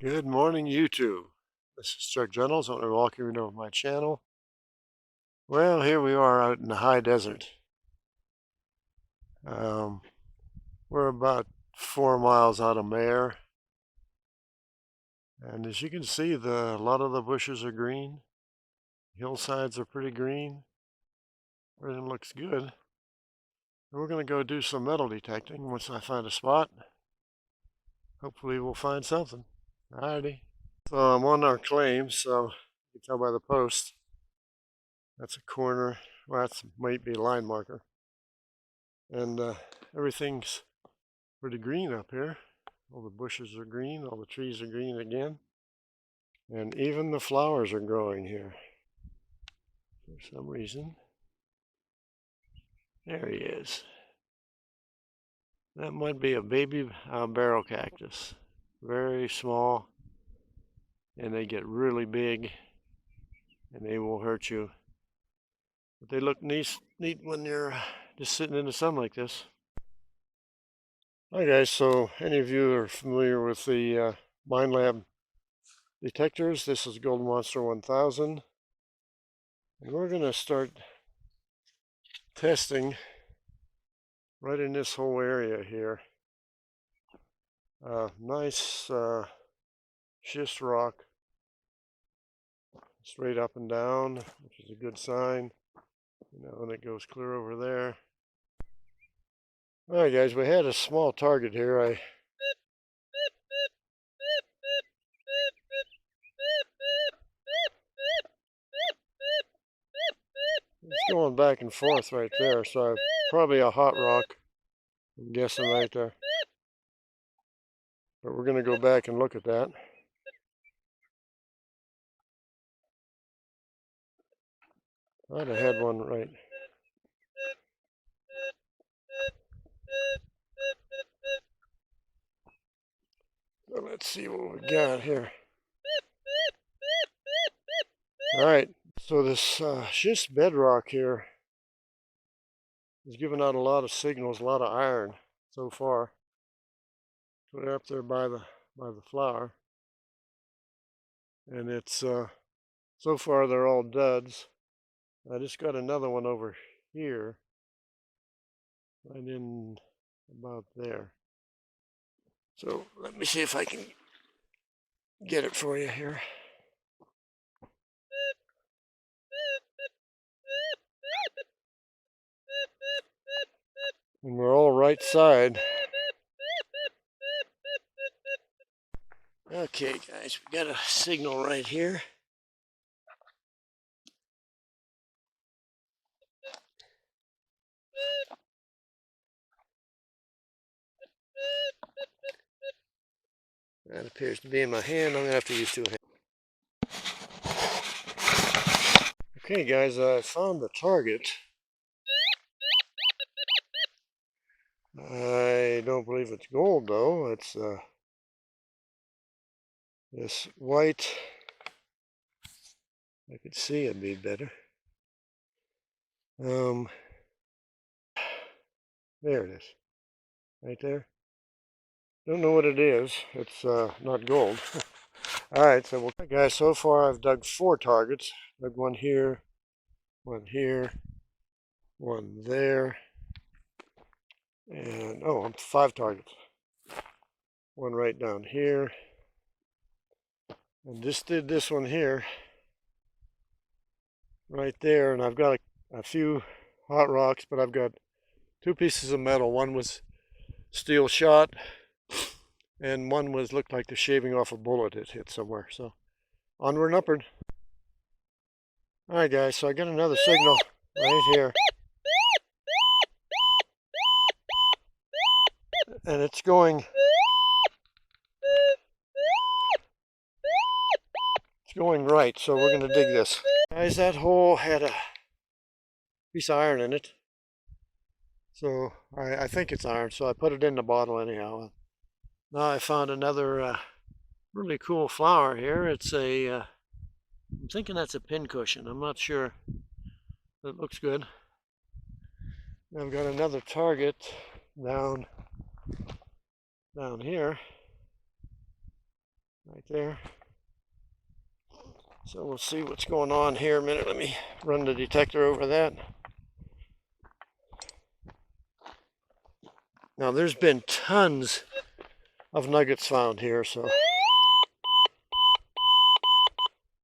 Good morning, YouTube. This is Chuck Reynolds. I want to welcome you to my channel. Well, here we are out in the high desert. Um, we're about 4 miles out of Mayer, and as you can see, a lot of the bushes are green. Hillsides are pretty green. Everything looks good. We're going to go do some metal detecting once I find a spot. Hopefully, we'll find something. Alrighty. So I'm on our claim, so you can tell by the post. That's a corner. Well, that might be a line marker. And everything's pretty green up here. All the bushes are green, all the trees are green again. And even the flowers are growing here for some reason. There he is. That might be a baby barrel cactus. Very small, and they get really big, and they will hurt you. But they look neat when you're just sitting in the sun like this. Hi guys, so any of you are familiar with the Mind Lab detectors? This is Gold Monster 1000. And we're going to start testing right in this whole area here. Nice schist rock, straight up and down, which is a good sign. And it goes clear over there. Alright guys, we had a small target here. It's going back and forth right there, so probably a hot rock, I'm guessing right there. But we're going to go back and look at that. I'd have had one right. So let's see what we got here. Alright, so this schist bedrock here is giving out a lot of signals, a lot of iron so far. Put it up there by the flower. And it's so far they're all duds. I just got another one over here, right in about there. So let me see if I can get it for you here. And we're all right side. Okay guys, we got a signal right here. That appears to be in my hand. I'm gonna have to use two hands. Okay guys, I found the target. I don't believe it's gold though. It's this white. I could see it'd be better. There it is, right there. Don't know what it is. It's not gold. All right, so guys, so far I've dug 4 targets. Dug one here, one there, and I'm 5 targets. One right down here, and just did this one here, right there, and I've got a few hot rocks, but I've got 2 pieces of metal. One was steel shot, and one looked like the shaving off a bullet it hit somewhere. So onward and upward. All right, guys. So I got another signal right here, and it's going right. So we're gonna dig this, guys. That hole had a piece of iron in it, so I think it's iron. So I put it in the bottle anyhow. Now I found another really cool flower here. It's I'm thinking that's a pincushion. I'm not sure. It looks good. I've got another target down here. right there. So we'll see what's going on here a minute. Let me run the detector over that. Now there's been tons of nuggets found here, so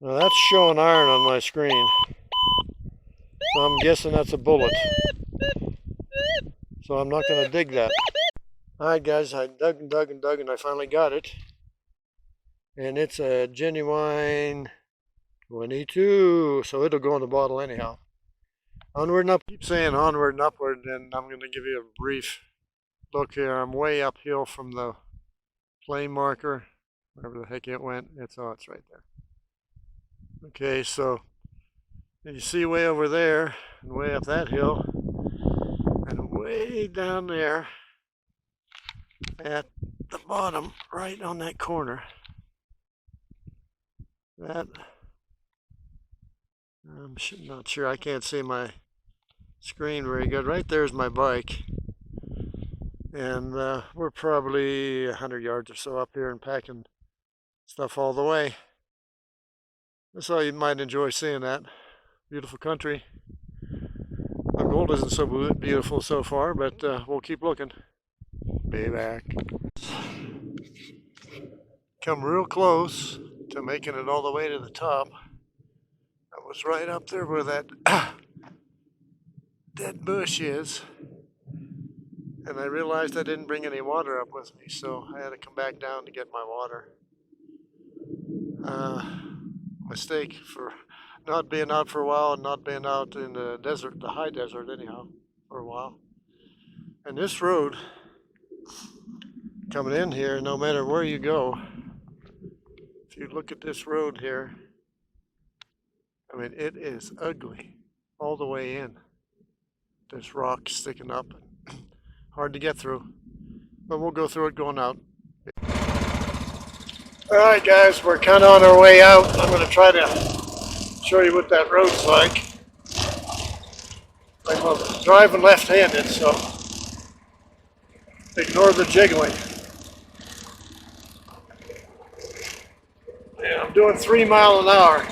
now that's showing iron on my screen. So I'm guessing that's a bullet. So I'm not going to dig that. Alright guys, I dug and dug and dug and I finally got it. And it's a genuine 22, so it'll go in the bottle anyhow. Onward and up, keep saying onward and upward, and I'm going to give you a brief look here. I'm way uphill from the plane marker, wherever the heck it went. It's right there. Okay, so you see way over there, and way up that hill, and way down there at the bottom, right on that corner. That, I'm not sure, I can't see my screen very good. Right there's my bike. And we're probably 100 yards or so up here and packing stuff all the way. So you might enjoy seeing that. Beautiful country. The gold isn't so beautiful so far, but we'll keep looking. Be back. Come real close to making it all the way to the top. I was right up there where that dead bush is. And I realized I didn't bring any water up with me, so I had to come back down to get my water. Mistake for not being out for a while and not being out in the desert, the high desert anyhow, for a while. And this road coming in here, no matter where you go, if you look at this road here, I mean, it is ugly all the way in. There's rocks sticking up, hard to get through, but we'll go through it going out. All right, guys, we're kind of on our way out. I'm going to try to show you what that road's like. I'm driving left-handed, so ignore the jiggling. Yeah, I'm doing 3 miles an hour.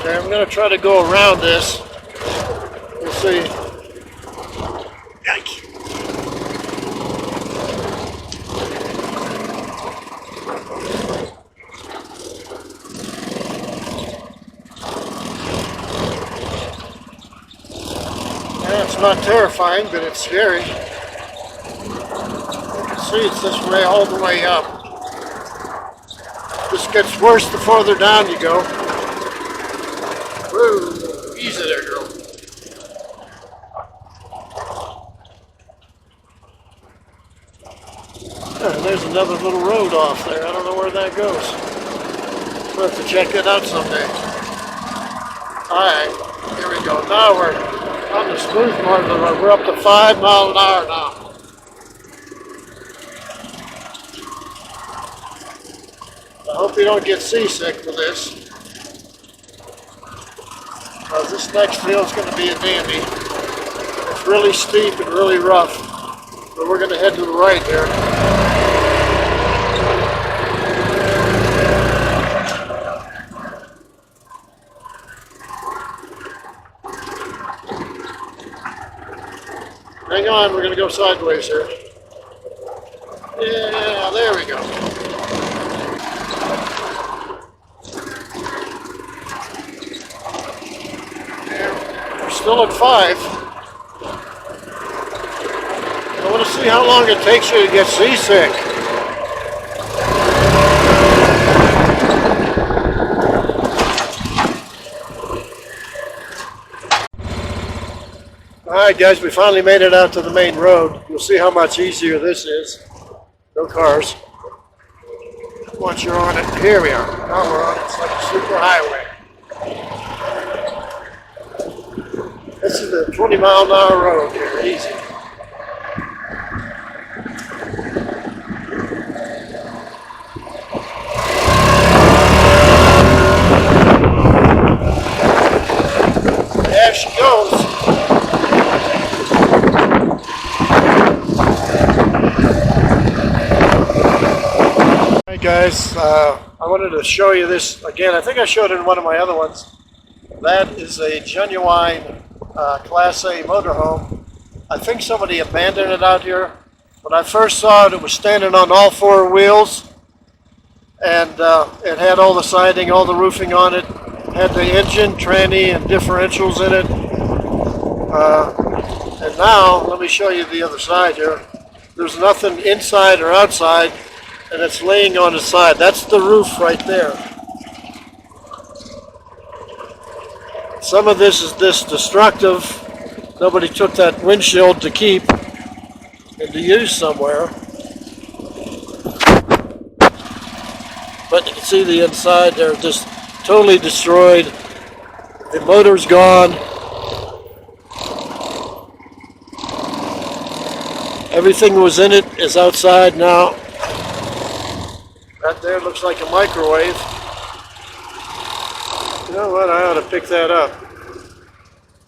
Okay, I'm going to try to go around this. We'll see. Yikes. Yeah, it's not terrifying, but it's scary. You can see it's this way all the way up. This gets worse the farther down you go. Woo, easy there, girl. There's another little road off there. I don't know where that goes. We'll have to check it out someday. Alright, here we go. Now we're on the smooth part of the road. We're up to 5 miles an hour now. I hope you don't get seasick with this. Because this next hill is going to be a dandy. It's really steep and really rough. But we're going to head to the right here. Hang on, we're going to go sideways here. Yeah, there we go. Yeah, we're still at 5. I want to see how long it takes you to get seasick. Alright guys, we finally made it out to the main road. You'll see how much easier this is. No cars. Once you're on it, here we are. Now we're on it. It's like a super highway. is the 20-mile-an-hour road here, easy. There she goes. Alright guys, I wanted to show you this again. I think I showed it in one of my other ones. That is a genuine Class A motorhome. I think somebody abandoned it out here. When I first saw it, it was standing on all four wheels, and it had all the siding, all the roofing on it. Had the engine, tranny, and differentials in it. And now, let me show you the other side here. There's nothing inside or outside, and it's laying on its side. That's the roof right there. Some of this is destructive. Nobody took that windshield to keep and to use somewhere. But you can see the inside there, just totally destroyed. The motor's gone. Everything was in it is outside now. That there looks like a microwave. You know what, I ought to pick that up.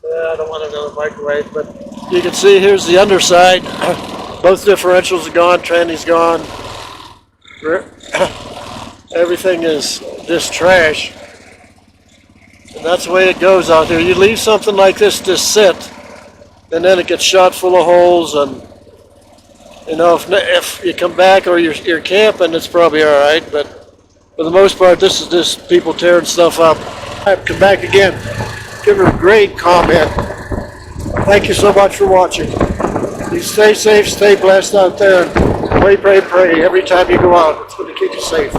I don't want another microwave, but you can see here's the underside. Both differentials are gone, tranny's gone. Everything is just trash. And that's the way it goes out here. You leave something like this just sit, and then it gets shot full of holes, and you know, if you come back or you're camping, it's probably all right, but for the most part, this is just people tearing stuff up. Come back again. Give her a great comment. Thank you so much for watching. You stay safe, stay blessed out there, and pray, pray, pray every time you go out. It's going to keep you safe.